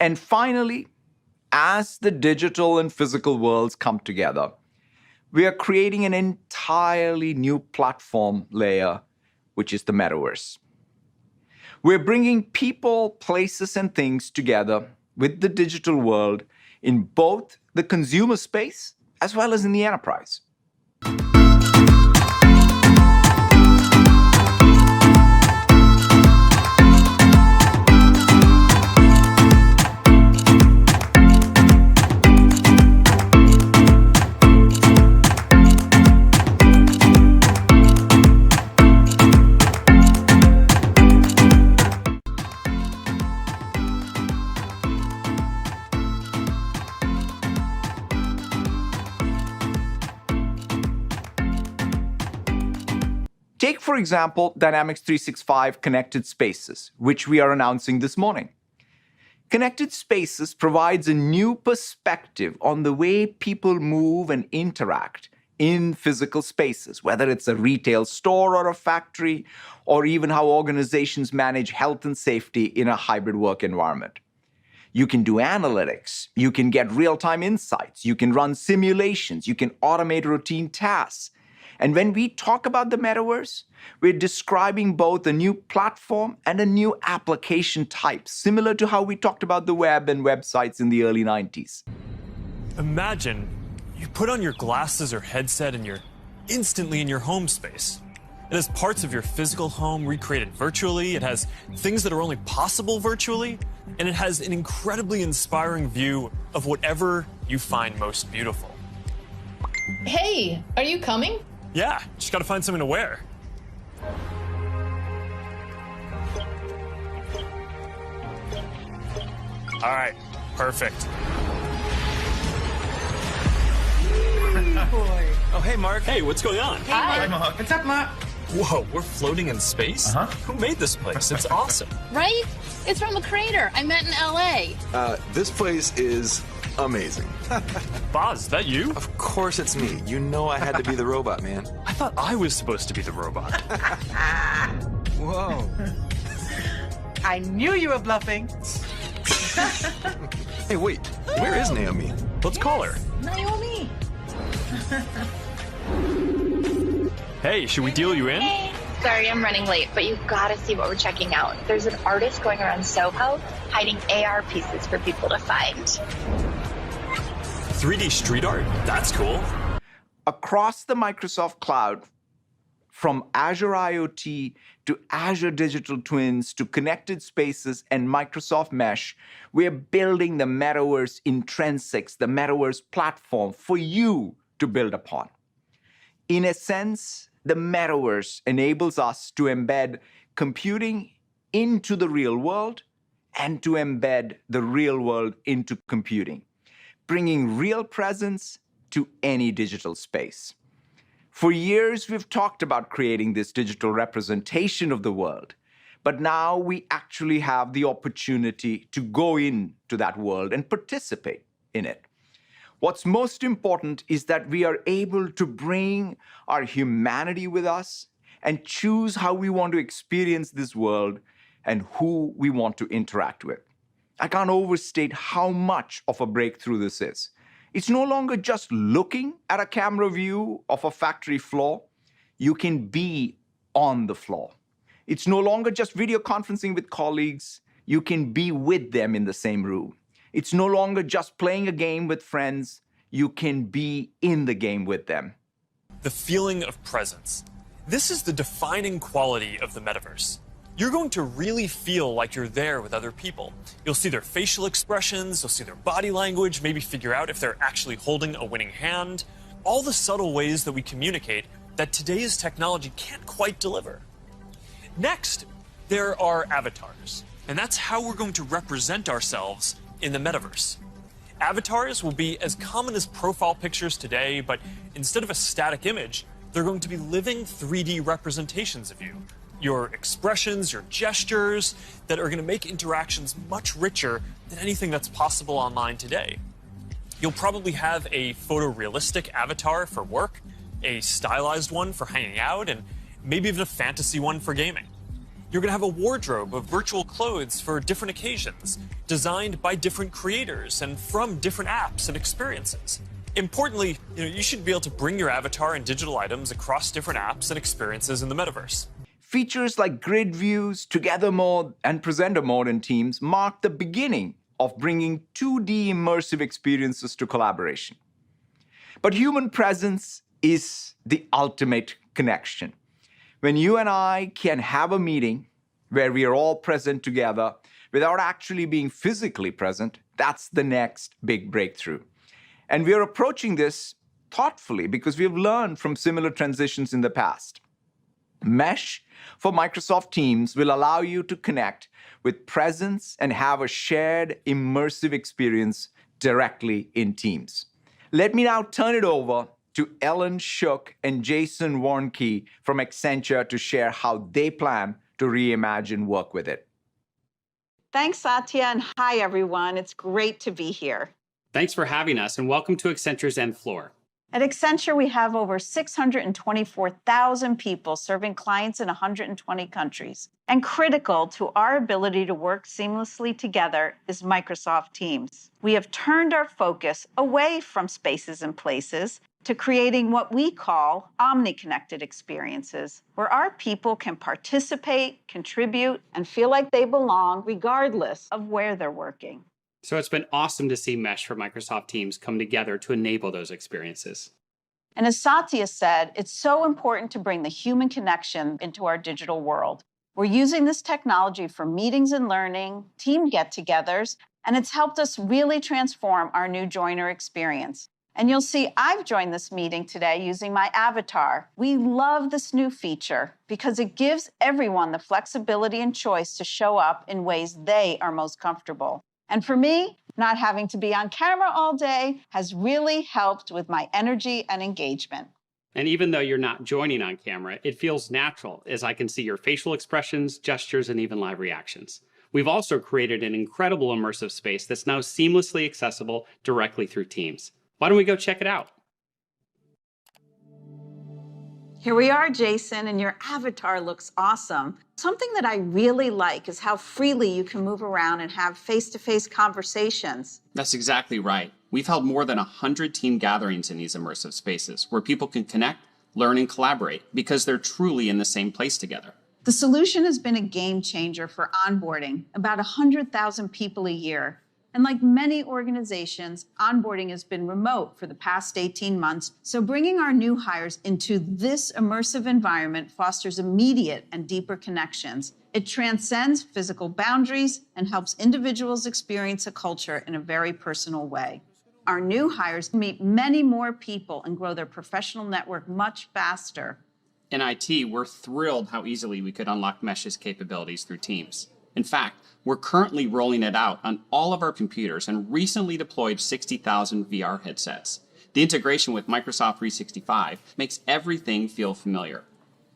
And finally, as the digital and physical worlds come together, we are creating an entirely new platform layer, which is the Metaverse. We're bringing people, places, and things together with the digital world in both the consumer space as well as in the enterprise. Take, for example, Dynamics 365 Connected Spaces, which we are announcing this morning. Connected Spaces provides a new perspective on the way people move and interact in physical spaces, whether it's a retail store or a factory, or even how organizations manage health and safety in a hybrid work environment. You can do analytics, you can get real-time insights, you can run simulations, you can automate routine tasks. And when we talk about the Metaverse, we're describing both a new platform and a new application type, similar to how we talked about the web and websites in the early 90s. Imagine you put on your glasses or headset and you're instantly in your home space. It has parts of your physical home recreated virtually, it has things that are only possible virtually, and it has an incredibly inspiring view of whatever you find most beautiful. Hey, are you coming? Yeah, just gotta find something to wear. All right, perfect. Oh, hey, Mark. Hey, what's going on? Hi. Mark. What's up, Mark? Whoa, we're floating in space? Who made this place? It's awesome. Right? It's from a crater I met in LA. This place is amazing. Boz, is that you? Of course it's me. You know I had to be the robot, man. I thought I was supposed to be the robot. Whoa. I knew you were bluffing. Hey, wait. Where is Naomi? Let's call her. Naomi. Hey, should we deal you in? Hey. Sorry, I'm running late, but you've got to see what we're checking out. There's an artist going around Soho hiding AR pieces for people to find. 3D street art? That's cool. Across the Microsoft Cloud, from Azure IoT to Azure Digital Twins to Connected Spaces and Microsoft Mesh, we're building the Metaverse intrinsics, the Metaverse platform for you to build upon. In a sense, the Metaverse enables us to embed computing into the real world and to embed the real world into computing, bringing real presence to any digital space. For years, we've talked about creating this digital representation of the world, but now we actually have the opportunity to go into that world and participate in it. What's most important is that we are able to bring our humanity with us and choose how we want to experience this world and who we want to interact with. I can't overstate how much of a breakthrough this is. It's no longer just looking at a camera view of a factory floor. You can be on the floor. It's no longer just video conferencing with colleagues. You can be with them in the same room. It's no longer just playing a game with friends. You can be in the game with them. The feeling of presence. This is the defining quality of the Metaverse. You're going to really feel like you're there with other people. You'll see their facial expressions, you'll see their body language, maybe figure out if they're actually holding a winning hand. All the subtle ways that we communicate that today's technology can't quite deliver. Next, there are avatars. And that's how we're going to represent ourselves in the Metaverse. Avatars will be as common as profile pictures today, but instead of a static image, they're going to be living 3D representations of you. Your expressions, your gestures, that are going to make interactions much richer than anything that's possible online today. You'll probably have a photorealistic avatar for work, a stylized one for hanging out, and maybe even a fantasy one for gaming. You're going to have a wardrobe of virtual clothes for different occasions, designed by different creators and from different apps and experiences. Importantly, you should be able to bring your avatar and digital items across different apps and experiences in the metaverse. Features like grid views, together mode, and presenter mode in Teams mark the beginning of bringing 2D immersive experiences to collaboration. But human presence is the ultimate connection. When you and I can have a meeting where we are all present together without actually being physically present, that's the next big breakthrough. And we are approaching this thoughtfully because we have learned from similar transitions in the past. Mesh for Microsoft Teams will allow you to connect with presence and have a shared immersive experience directly in Teams. Let me now turn it over to Ellen Shook and Jason Warnke from Accenture to share how they plan to reimagine work with it. Thanks, Satya, and hi, everyone. It's great to be here. Thanks for having us, and welcome to Accenture's Nth Floor. At Accenture, we have over 624,000 people serving clients in 120 countries. And critical to our ability to work seamlessly together is Microsoft Teams. We have turned our focus away from spaces and places to creating what we call omni-connected experiences, where our people can participate, contribute, and feel like they belong regardless of where they're working. So it's been awesome to see Mesh for Microsoft Teams come together to enable those experiences. And as Satya said, it's so important to bring the human connection into our digital world. We're using this technology for meetings and learning, team get-togethers, and it's helped us really transform our new joiner experience. And you'll see I've joined this meeting today using my avatar. We love this new feature because it gives everyone the flexibility and choice to show up in ways they are most comfortable. And for me, not having to be on camera all day has really helped with my energy and engagement. And even though you're not joining on camera, it feels natural as I can see your facial expressions, gestures, and even live reactions. We've also created an incredible immersive space that's now seamlessly accessible directly through Teams. Why don't we go check it out? Here we are, Jason, and your avatar looks awesome. Something that I really like is how freely you can move around and have face-to-face conversations. That's exactly right. We've held more than 100 team gatherings in these immersive spaces where people can connect, learn, and collaborate because they're truly in the same place together. The solution has been a game changer for onboarding about 100,000 people a year. And like many organizations, onboarding has been remote for the past 18 months. So bringing our new hires into this immersive environment fosters immediate and deeper connections. It transcends physical boundaries and helps individuals experience a culture in a very personal way. Our new hires meet many more people and grow their professional network much faster. In IT, we're thrilled how easily we could unlock Mesh's capabilities through Teams. In fact, we're currently rolling it out on all of our computers and recently deployed 60,000 VR headsets. The integration with Microsoft 365 makes everything feel familiar.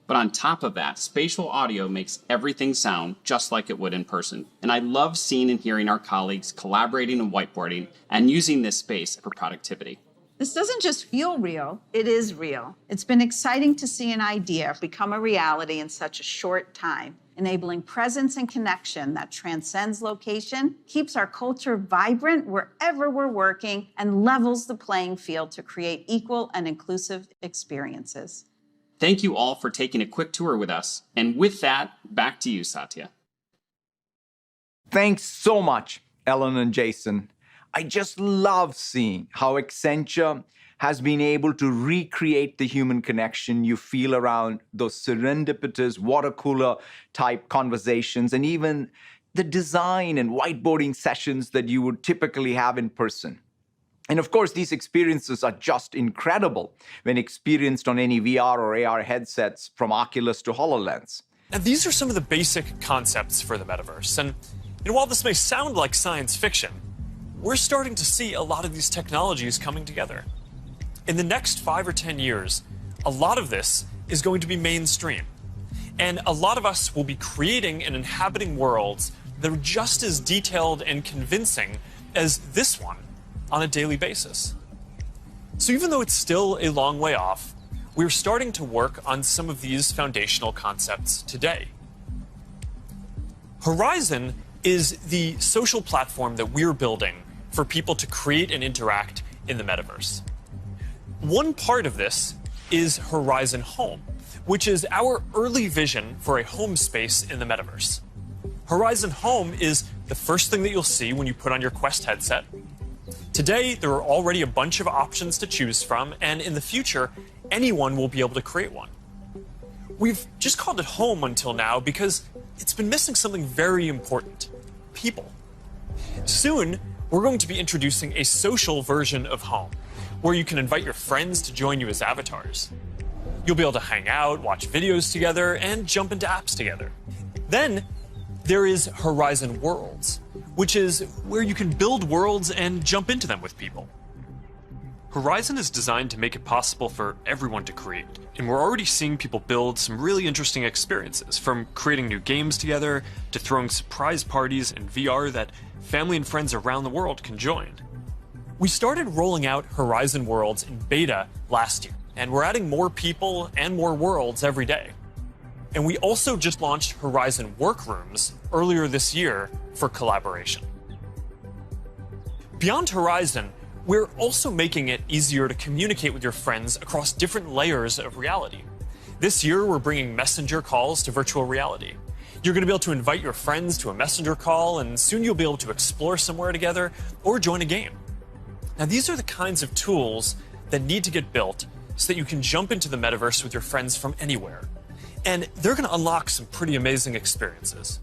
But on top of that, spatial audio makes everything sound just like it would in person. And I love seeing and hearing our colleagues collaborating and whiteboarding and using this space for productivity. This doesn't just feel real, it is real. It's been exciting to see an idea become a reality in such a short time. Enabling presence and connection that transcends location, keeps our culture vibrant wherever we're working, and levels the playing field to create equal and inclusive experiences. Thank you all for taking a quick tour with us. And with that, back to you, Satya. Thanks so much, Ellen and Jason. I just love seeing how Accenture has been able to recreate the human connection you feel around those serendipitous water cooler type conversations and even the design and whiteboarding sessions that you would typically have in person. And of course, these experiences are just incredible when experienced on any VR or AR headsets from Oculus to HoloLens. And these are some of the basic concepts for the metaverse. And while this may sound like science fiction, we're starting to see a lot of these technologies coming together. In the next 5 or 10 years, a lot of this is going to be mainstream. And a lot of us will be creating and inhabiting worlds that are just as detailed and convincing as this one on a daily basis. So even though it's still a long way off, we're starting to work on some of these foundational concepts today. Horizon is the social platform that we're building for people to create and interact in the metaverse. One part of this is Horizon Home, which is our early vision for a home space in the metaverse. Horizon Home is the first thing that you'll see when you put on your Quest headset. Today, there are already a bunch of options to choose from, and in the future, anyone will be able to create one. We've just called it Home until now because it's been missing something very important: people. Soon, we're going to be introducing a social version of Home, where you can invite your friends to join you as avatars. You'll be able to hang out, watch videos together, and jump into apps together. Then, there is Horizon Worlds, which is where you can build worlds and jump into them with people. Horizon is designed to make it possible for everyone to create, and we're already seeing people build some really interesting experiences, from creating new games together to throwing surprise parties in VR that family and friends around the world can join. We started rolling out Horizon Worlds in beta last year, and we're adding more people and more worlds every day. And we also just launched Horizon Workrooms earlier this year for collaboration. Beyond Horizon, we're also making it easier to communicate with your friends across different layers of reality. This year, we're bringing messenger calls to virtual reality. You're going to be able to invite your friends to a messenger call, and soon you'll be able to explore somewhere together or join a game. Now, these are the kinds of tools that need to get built so that you can jump into the metaverse with your friends from anywhere. And they're going to unlock some pretty amazing experiences.